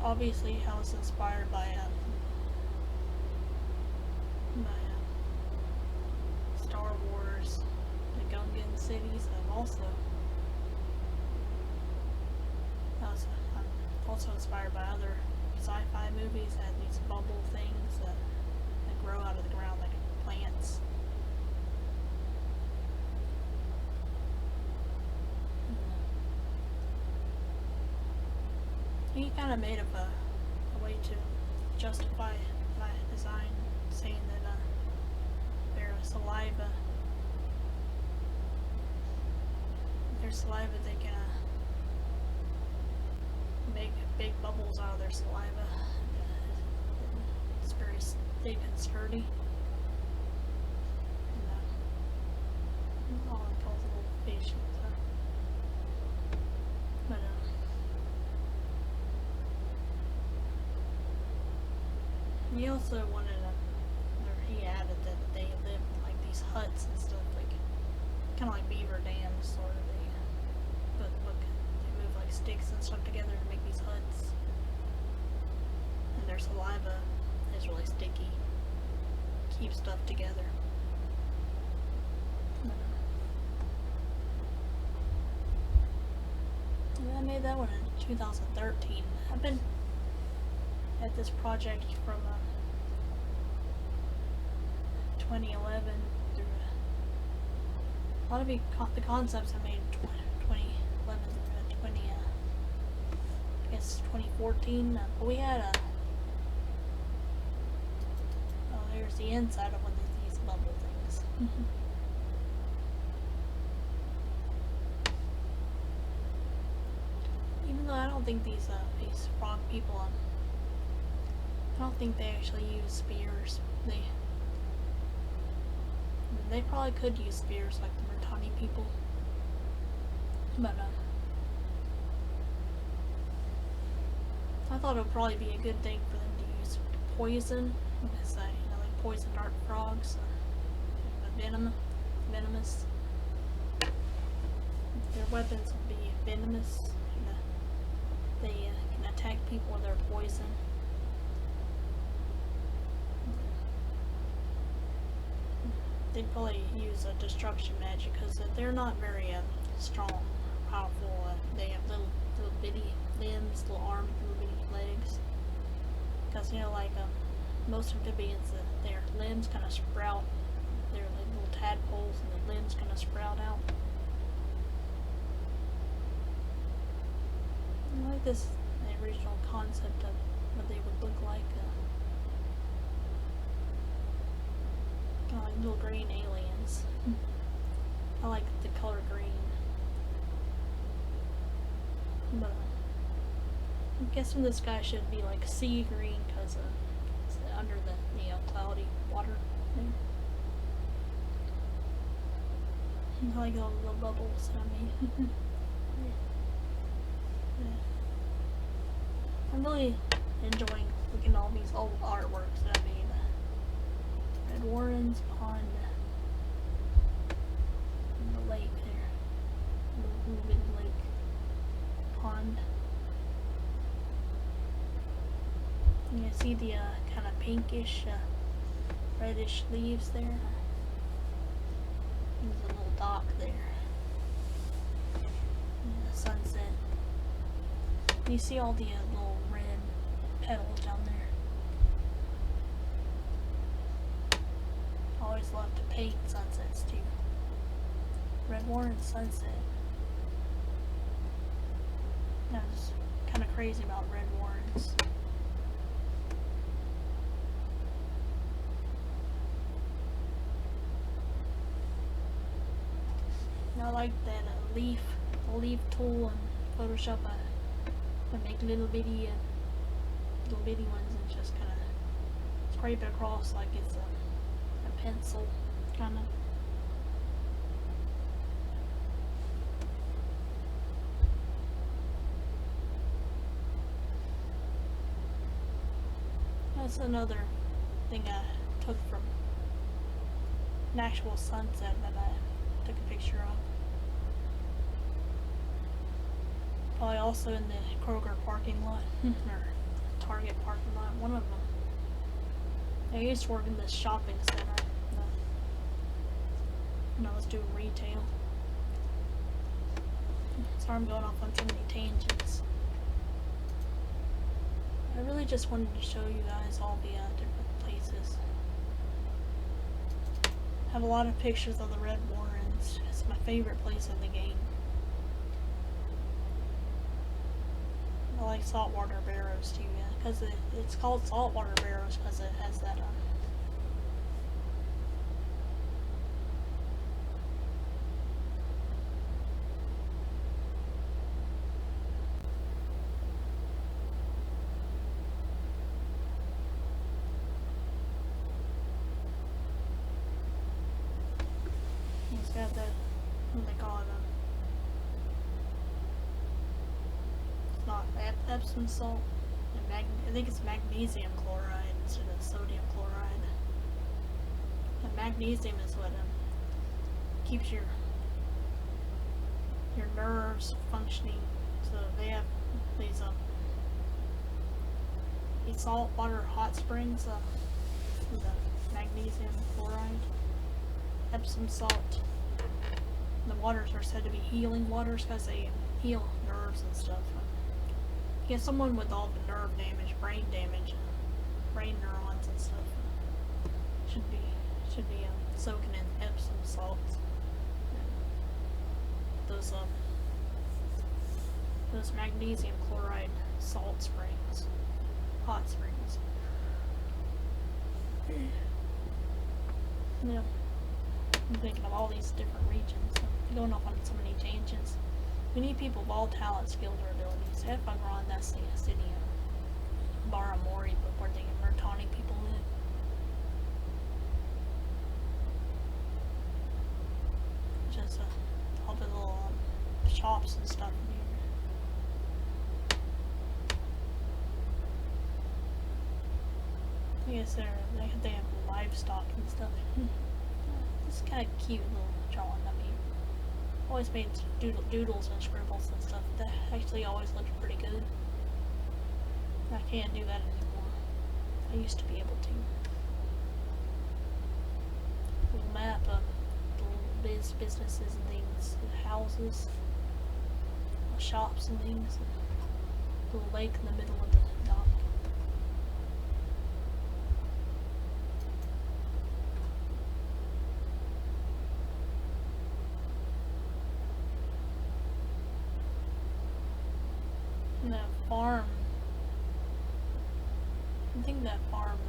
Obviously, I was inspired by Star Wars, the Gungan cities. I'm also inspired by other sci-fi movies that have these bubble things that grow out of the ground like plants. He kind of made up a way to justify my design, saying that their saliva they can make big bubbles out of their saliva. It's very thick and sturdy. And, all it calls a little fish and stuff. But he also wanted he added that they live in like these huts and stuff, like kind of like beaver dams, sort of. They move like sticks and stuff together to make these huts, and their saliva is really sticky, keeps stuff together. And I made that one in 2013. I've been at this project from 2011 through a lot of the concepts I made in 2011 through 2014. But we had there's the inside of one of these bubble things. Even though I don't think these frog people, I don't think they actually use spears. They probably could use spears like the Brittani people, but I thought it would probably be a good thing for them to use poison, because like poison dart frogs, venomous. Their weapons will be venomous. They can attack people with their poison. They'd probably use a destruction magic because they're not very strong, powerful. They have little bitty limbs, little arms, little bitty legs. Because like most amphibians, their limbs kind of sprout. They're like little tadpoles, and the limbs kind of sprout out. I like the original concept of what they would look like. Kind of like little green aliens. I like the color green. But I'm guessing this guy should be like sea green because it's under the cloudy water thing. I like all the little bubbles that I made. Yeah. I'm really enjoying looking at all these old artworks that I made. Red Warren's pond. And the lake there. Little bitty lake. Pond. You can see the kind of pinkish, reddish leaves there. There's a little dock there. And the sunset. You see all the little red petals down there. I always love to paint sunsets too. Red Warren sunset. I was kind of crazy about red warrens. I like that leaf tool and Photoshop. I make little bitty ones and just kind of scrape it across like it's a pencil, kind of. That's another thing I took from an actual sunset that I took a picture of. Probably also in the Kroger parking lot, or Target parking lot, one of them. I used to work in this shopping center when I was doing retail. Sorry I'm going off on so many tangents. I really just wanted to show you guys all the different places. I have a lot of pictures of the Red Warrens. It's my favorite place in the game. I like saltwater barrows too, yeah, because it's called saltwater barrows because it has that it's got that, what do they call it, it's not Epsom salt, and I think it's magnesium chloride instead of sodium chloride. And magnesium is what keeps your nerves functioning. So they have these saltwater hot springs with magnesium chloride, Epsom salt. The waters are said to be healing waters because they heal nerves and stuff. Yeah, someone with all the nerve damage, brain damage, brain neurons and stuff should be soaking in Epsom salts. Those magnesium chloride salt springs, hot springs. Yeah, I'm thinking of all these different regions. I'm going off on so many tangents. We need people of all talent, skills, or abilities. Hefagron, that's the city of Baramori, but where the Murtani people live. Just all the little shops and stuff in here. I guess they have livestock and stuff. It's kind of cute little drawing. I mean, always made doodles and scribbles and stuff. That actually always looked pretty good. I can't do that anymore. I used to be able to. Little map of the little businesses and things, the houses, the shops and things, and a little lake in the middle of the dock. And the farm think that farm.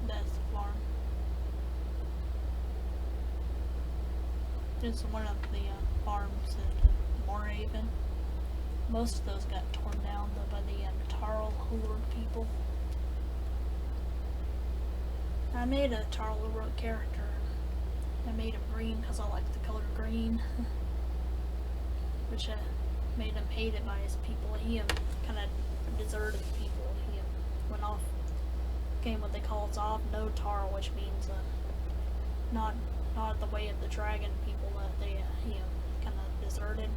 That's the farm. It's one of the farms in Moorhaven. Most of those got torn down though by the Tarl Horde people. I made a Tarl Horde character. I made him green because I like the color green, which made him hated by his people. He kind of deserted people. He went off, became what they call Zov no Tarl, which means not the way of the dragon people. He kind of deserted.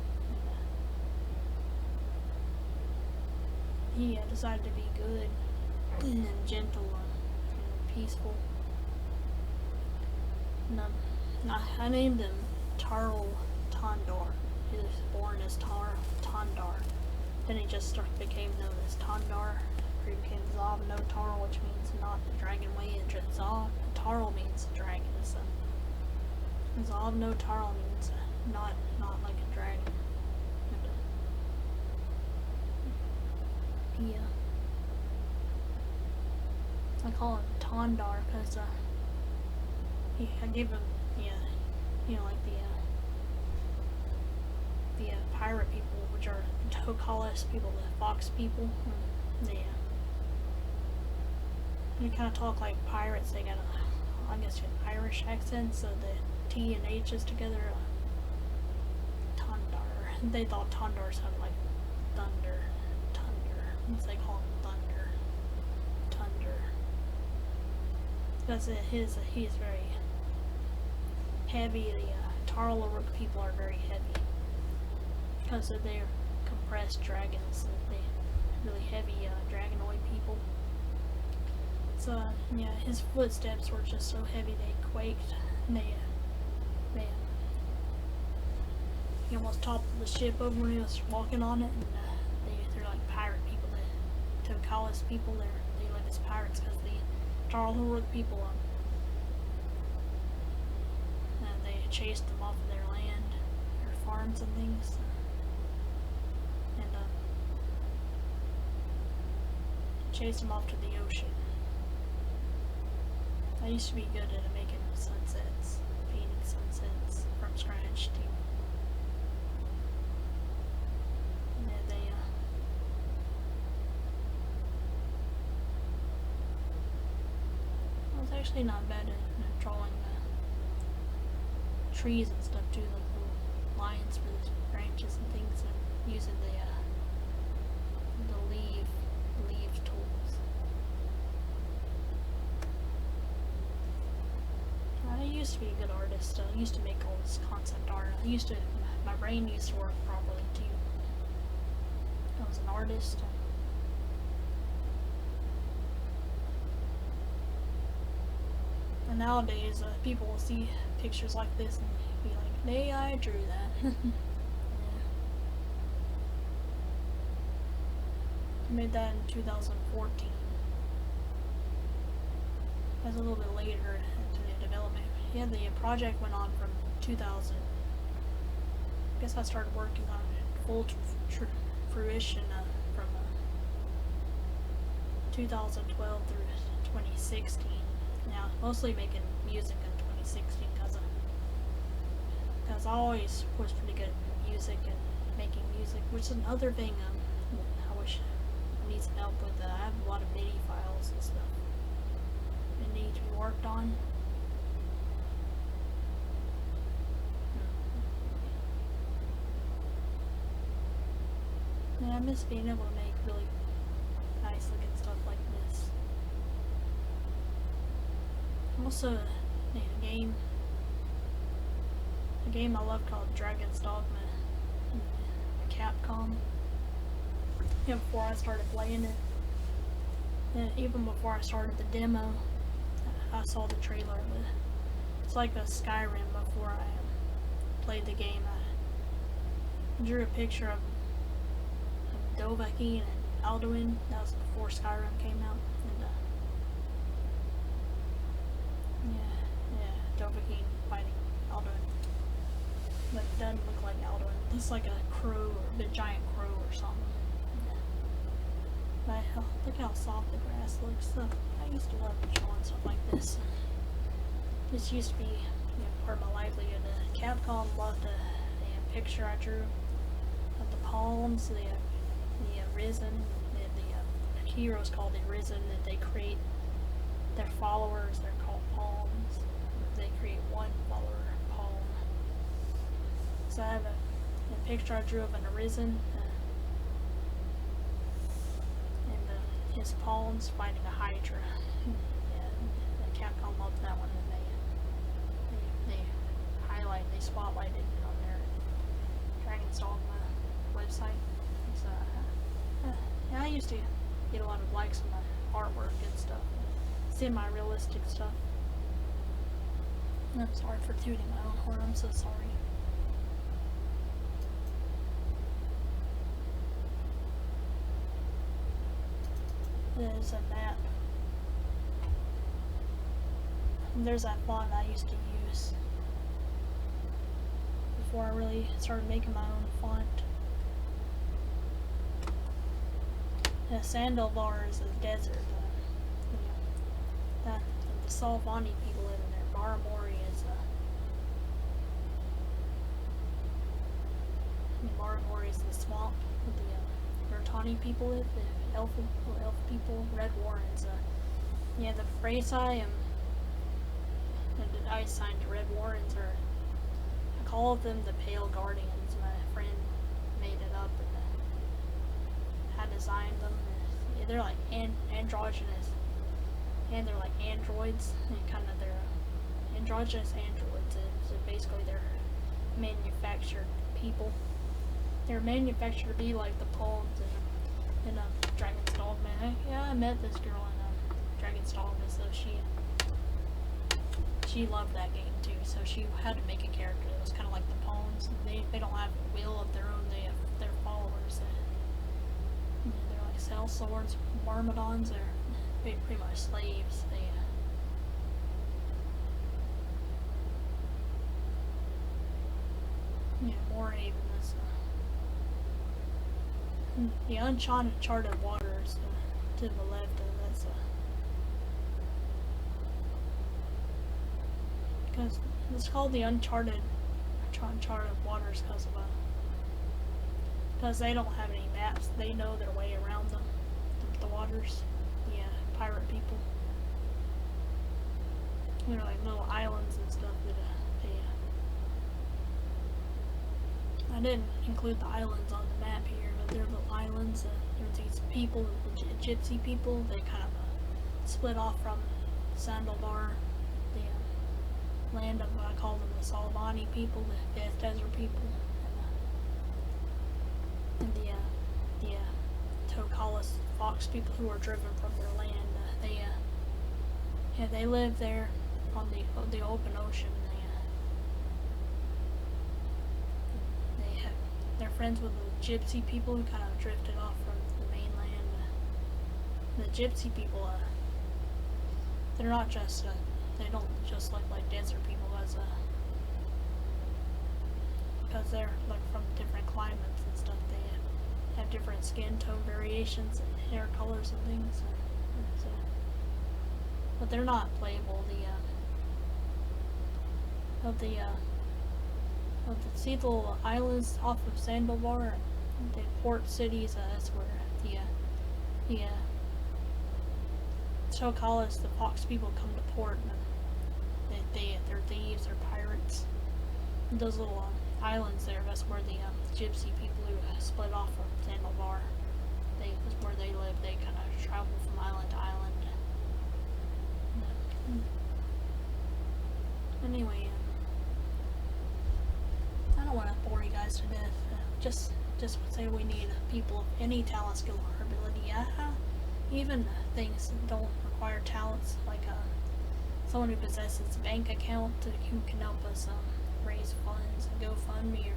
He decided to be good and gentle and peaceful. And, I named him Tarl Tondor. He was born as Tondar. Then he just became known as Tondar. He became Zov no Tarl, which means not the dragon way. And Zov Tarl means dragon. So Zov no Tarl means not like a dragon. And, yeah. I call him Tondar because I gave him like the pirate people, which are the Tokala people, the fox people. They kind of talk like pirates. They got I guess an Irish accent, so the T and H is together. Tondar. They thought Tondar sounded like thunder. So they call him Thunder. Tunder. Because he is very heavy. The Tarl people are very heavy. Because they're compressed dragons. They're really heavy dragonoid people. So, yeah, his footsteps were just so heavy they quaked. And he almost toppled the ship over when he was walking on it. And they're like pirate people. The Tokala's people, they live as pirates because the Tarl Horde people, they chased them off of their land, their farms and things. And chased them off to the ocean. I used to be good at making sunsets, painting sunsets from scratch too. Actually not bad at drawing trees and stuff too, like the lines for the branches and things, and using the leaf tools. I used to be a good artist. I used to make all this concept art. My brain used to work properly too. I was an artist. And nowadays, people will see pictures like this and be like, "Hey, I drew that." Yeah. I made that in 2014. That's a little bit later into the development. Yeah, the project went on from 2000. I guess I started working on it full fruition from 2012 through 2016. Now, mostly making music in 2016 because I always was pretty good at music and making music, which is another thing I wish I need some help with. I have a lot of MIDI files and stuff that need to be worked on. And I miss being able to make really nice looking stuff like this. Also, a game I love called Dragon's Dogma, Capcom. Yeah, before I started playing it, and even before I started the demo, I saw the trailer of it. It's like a Skyrim before I played the game. I drew a picture of Dovahkiin and Alduin. That was before Skyrim came out. And advocating fighting Alduin. But it doesn't look like Alduin. It's like a crow or a giant crow or something. But look how soft the grass looks. I used to love drawing stuff like this. This used to be part of my livelihood. Capcom loved the picture I drew of the palms, the Risen, the heroes called the Risen, that they create their followers, they're called palms. They create one follower palm. So I have a picture I drew of an Arisen, and his palms fighting a Hydra. Yeah, Capcom loved that one, and they spotlighted it on their Dragon's Dogma website. So, yeah, I used to get a lot of likes on my artwork and stuff, semi-realistic stuff. And I'm sorry for tooting my own horn, I'm so sorry. There's a map. And there's that font I used to use before I really started making my own font. Sandovar is a desert. The Salvani people live in there. Baramori is Baramori is the swamp where the Bertani people live. The elf people. Red Warrens. Yeah, the Freysai and the Ice Sign to Red Warrens are. I call them the Pale Guardians. My friend made it up and I designed them. They're like androgynous, and they're like androids, and kind of they're androgynous androids. So basically, they're manufactured people. They're manufactured to be like the poems in Dragon's Dogma. Yeah, I met this girl in Dragon's Dogma, so she loved that game too. So she had to make a character that was kind of like the poems. They don't have a will of their own. They have their followers. They're like cell swords, myrmidons. They're pretty much slaves. Warhaven is the uncharted waters to the left of this. Because it's called the uncharted waters because they don't have any maps. They know their way around them, the waters. The pirate people. Like little islands and stuff that I didn't include the islands on the map here, but they're little islands. There's these people, the gypsy people. They kind of split off from Sandovar, the land of I call them the Salvani people, the Death Desert people, and the Tokala fox people who are driven from their land. They live there on the open ocean. They're friends with the gypsy people who kind of drifted off from the mainland. The gypsy people, they're not just they don't just look like desert people because they're like from different climates and stuff. They have different skin tone variations and hair colors and things. But they're not playable. See the little islands off of Sandovar, the port cities. That's where the Tokalas, the fox people, come to port. And they're thieves, they're pirates. And those little islands there, that's where the gypsy people who split off from Sandovar, that's where they live. They kind of travel from island to island. Anyway, I don't want to bore you guys to death. Just say we need people of any talent, skill, or ability. Even things that don't require talents, like someone who possesses a bank account who can help us raise funds, GoFundMe or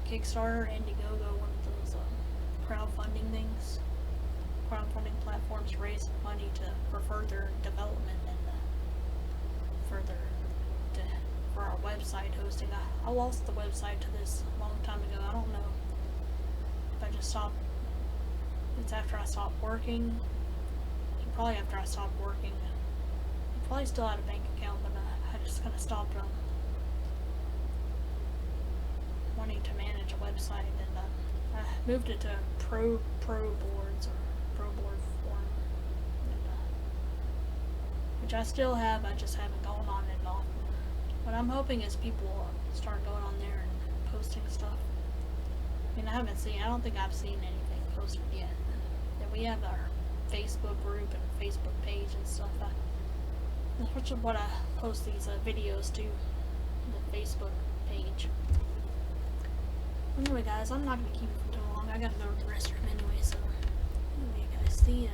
Kickstarter, Indiegogo, one of those crowdfunding things, crowdfunding platforms to raise money for further development website hosting. I lost the website to this a long time ago. I don't know if I just stopped. It's after I stopped working. Probably after I stopped working. I probably still had a bank account, but I just kind of stopped wanting to manage a website, and I moved it to Pro Boards or Pro Board form, and, which I still have. I just haven't gone on it often. What I'm hoping is people start going on there and posting stuff. I mean, I don't think I've seen anything posted yet. And we have our Facebook group and Facebook page and stuff. Which is what I post these videos to, the Facebook page. Anyway, guys, I'm not going to keep it for too long. I got to go to the restroom anyway, so anyway, guys, see ya.